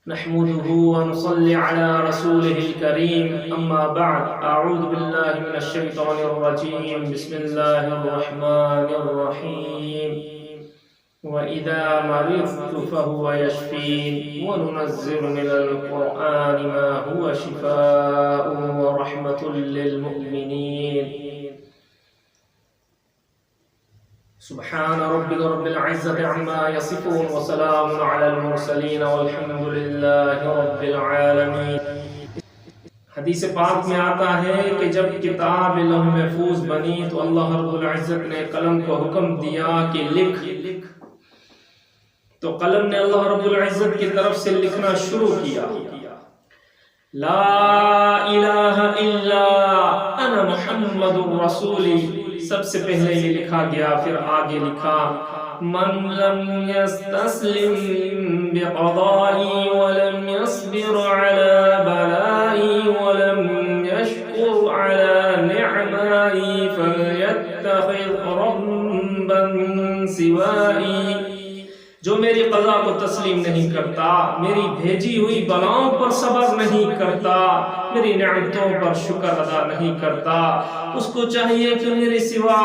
نحمده ونصلي على رسوله الكريم أما بعد أعوذ بالله من الشيطان الرجيم بسم الله الرحمن الرحيم وإذا مرضت فهو يشفين وننزل من القرآن ما هو شفاء ورحمة للمؤمنين سبحان ربك رب العزة عما يصفون وسلام على المرسلين والحمد لله رب العالمين۔ حدیث پاک میں آتا ہے کہ جب کتاب لوح محفوظ بنی تو اللہ رب العزت نے قلم کو حکم دیا کہ لکھ، تو قلم نے اللہ رب العزت کی طرف سے لکھنا شروع کیا، لا الہ الا انا محمد رسولی، سب سے پہلے یہ لکھا گیا، پھر آگے لکھا من لم يستسلم بقضائی ولم يصبر على بلائی ولم يشکر على نعمائی فلیتخذ ربا سوائی، جو میری قضا کو تسلیم نہیں کرتا، میری بھیجی ہوئی بلاؤں پر صبر نہیں کرتا، میری نعمتوں پر شکر ادا نہیں کرتا، اس کو چاہیے کہ میرے سوا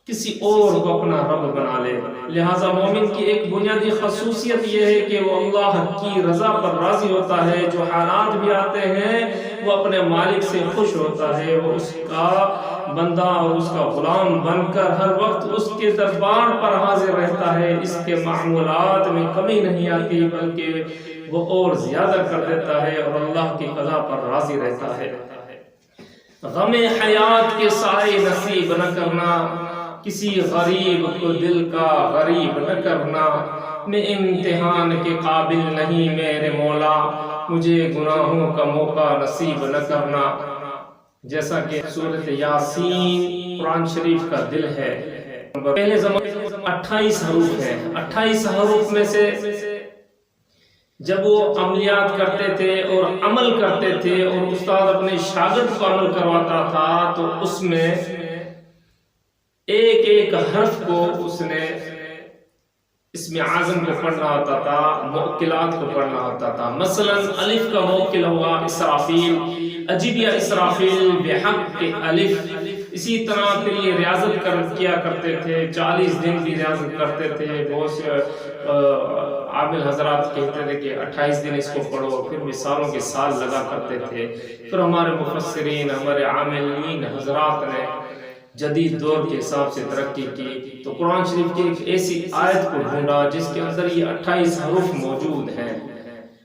کسی اور کو اپنا رب بنا لے۔ لہٰذا مومن کی ایک بنیادی خصوصیت یہ ہے کہ وہ اللہ کی رضا پر راضی ہوتا ہے، جو حالات بھی آتے ہیں وہ اپنے مالک سے خوش ہوتا ہے، وہ اس کا بندہ اور اس کا غلام بن کر ہر وقت اس کے دربار پر حاضر رہتا ہے، اس کے معمولات میں کمی نہیں آتی بلکہ وہ اور زیادہ کر دیتا ہے اور اللہ کی قضا پر راضی رہتا ہے۔ غم حیات کے سائے نصیب نہ کرنا، کسی غریب کو دل کا غریب نہ کرنا، میں امتحان کے قابل نہیں میرے مولا، مجھے گناہوں کا موقع نصیب نہ کرنا۔ جیسا کہ سورۃ یاسین قرآن شریف کا دل ہے، پہلے زمانے 28 حروف ہیں، 28 حروف میں سے جب وہ عملیات کرتے تھے اور عمل کرتے تھے اور استاد اپنے شاگرد کو عمل کرواتا تھا تو اس میں ایک ایک حرف کو اس نے اسم اعظم کو پڑھنا ہوتا تھا، موکلات کو پڑھنا ہوتا تھا۔ مثلا الف کا موکل ہوا اسرافیل، اجب یا اسرافیل بحق الف، اسی طرح پھر یہ ریاضت کیا کرتے تھے، 40 دن بھی ریاضت کرتے تھے۔ بہت سے عامل حضرات کہتے تھے کہ 28 دن اس کو پڑھو، پھر مثالوں کے سال لگا کرتے تھے۔ پھر ہمارے مفسرین، ہمارے عاملین حضرات نے جدید دور کے حساب سے ترقی کی تو قرآن شریف کی ایک ایسی آیت کو ڈھونڈا جس کے اندر یہ 28 حروف موجود ہیں۔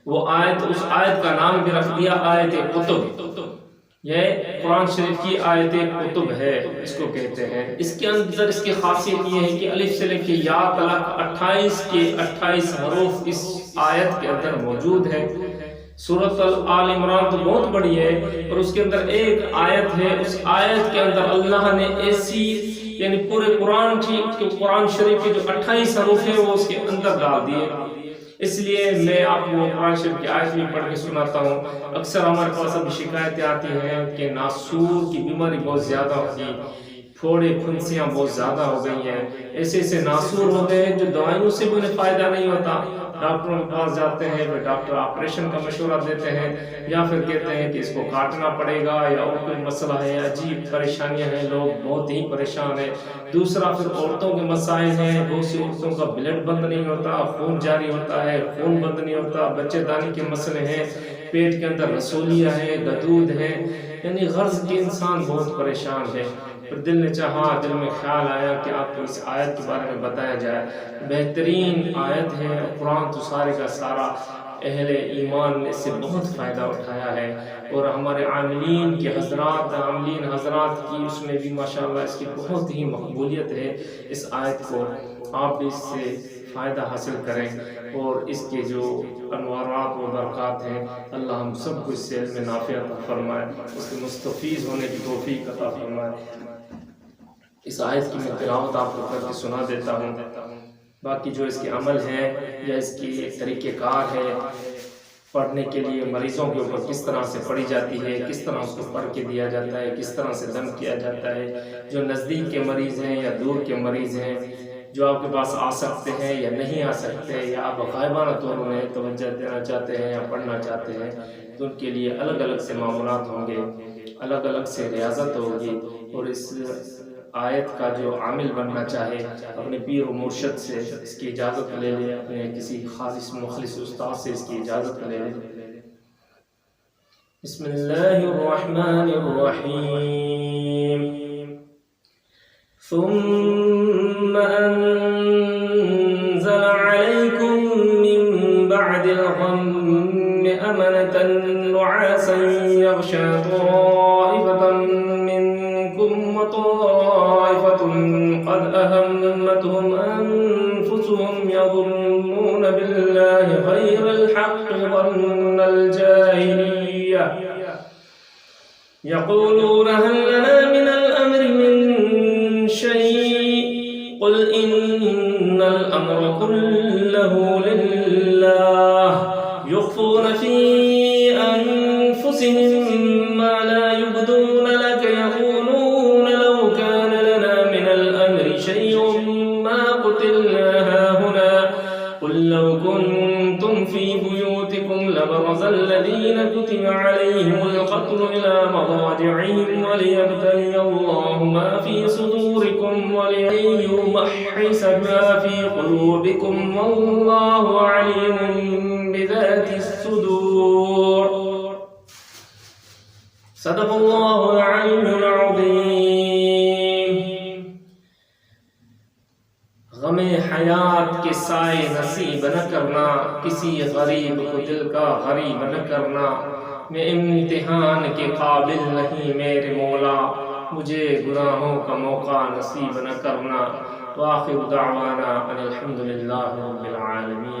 وہ آیت، اس آیت کا نام بھی رکھ دیا آیت قطب، یہ قرآن شریف کی آیت قطب ہے، اس کو کہتے ہیں۔ اس کے اندر اس کی خاصیت یہ ہے کہ الف سے لے کے یا تک 28 کے 28 حروف اس آیت کے اندر موجود ہے۔ سورۃ آل عمران تو بہت بڑی ہے اور اس کے اندر ایک آیت ہے، اس آیت کے اندر اللہ نے ایسی یعنی پورے قرآن شریف کے جو 28 حروف ہیں وہ اس کے اندر ڈال دیے۔ اس لیے میں آپ کو قرآن شریف کی آیت بھی پڑھ کے سناتا ہوں۔ اکثر ہمارے پاس اب شکایتیں آتی ہیں کہ ناسور کی بیماری بہت زیادہ ہوگی، پھوڑے پھنسیاں بہت زیادہ ہو گئی ہیں، ایسے ایسے ناسور ہو گئے جو دوائیوں سے بھی انہیں فائدہ نہیں ہوتا۔ ڈاکٹروں کے پاس جاتے ہیں، پھر ڈاکٹر آپریشن کا مشورہ دیتے ہیں یا پھر کہتے ہیں کہ اس کو کاٹنا پڑے گا یا اور کوئی مسئلہ ہے، عجیب پریشانیاں ہیں، لوگ بہت ہی پریشان ہیں۔ دوسرا پھر عورتوں کے مسائل ہیں، بہت سی عورتوں کا بلڈ بند نہیں ہوتا، خون جاری ہوتا ہے، خون بند نہیں ہوتا، بچے دانی کے مسئلے ہیں، پیٹ کے اندر رسولیاں ہیں، گدود ہیں، یعنی غرض کے انسان بہت پریشان ہے۔ پھر دل نے چاہا، دل میں خیال آیا کہ آپ کو اس آیت کے بارے میں بتایا جائے۔ بہترین آیت ہے، قرآن تو سارے کا سارا اہل ایمان نے اس سے بہت فائدہ اٹھایا ہے اور ہمارے عاملین کے حضرات، عاملین حضرات کی اس میں بھی ماشاءاللہ اس کی بہت ہی مقبولیت ہے۔ اس آیت کو آپ بھی اس سے فائدہ حاصل کریں اور اس کے جو انوارات و برکات ہیں اللہ ہم سب کو اس سے علم نافع عطا فرمائے، اس کے مستفیض ہونے کی توفیق عطا فرمائے۔ اس آیت کی میں تلاوت آپ کو کر کے سنا دیتا ہوں، باقی جو اس کے عمل ہیں یا اس کی طریقہ کار ہے پڑھنے کے لیے، مریضوں کے اوپر کس طرح سے پڑھی جاتی ہے، کس طرح اس کو پڑھ کے دیا جاتا ہے، کس طرح سے دم کیا جاتا ہے، جو نزدیک کے مریض ہیں یا دور کے مریض ہیں جو آپ کے پاس آ سکتے ہیں یا نہیں آ سکتے، یا آپ غائبانہ طور انہیں توجہ دینا چاہتے ہیں یا پڑھنا چاہتے ہیں، تو ان کے لیے الگ الگ سے معمولات ہوں گے، الگ الگ سے ریاضت ہوگی. اور اس آیت کا جو عامل بننا چاہے اپنے پیر و مرشد سے اس کی اجازت لے لے، اپنے کسی خالص مخلص استاد سے اس کی اجازت لے لے. بسم اللہ الرحمن الرحیم. ثم أنزل عليكم من بعد الغم أمنة نعاسا يغشى طائفة منكم وطائفة قد أهمتهم أنفسهم يظنون بالله غير الحق ظن الجاهلية يقولون هل لنا من الأمر من شيء قل إن الأمر كله لله يخفون في أنفسهم ما لا يبدون لك يقولون لو كان لنا من الأمر شيء ما قتلنا هاهنا قل لو كنتم في بيوتكم لبرز الذين كتب عليهم القتل إلى مضاجعهم وليبتلي الله ما في صدوركم وليمحص ما في قلوبكم والله عليم بذات الصدور. صدق الله العلي العظيم. غم حیات کے سائے نصیب نہ کرنا، کسی غریب کو دل کا غریب نہ کرنا. میں امتحان کے قابل نہیں میرے مولا، مجھے گناہوں کا موقع نصیب نہ کرنا. وآخر دعوانا ان الحمد للہ رب العالمین.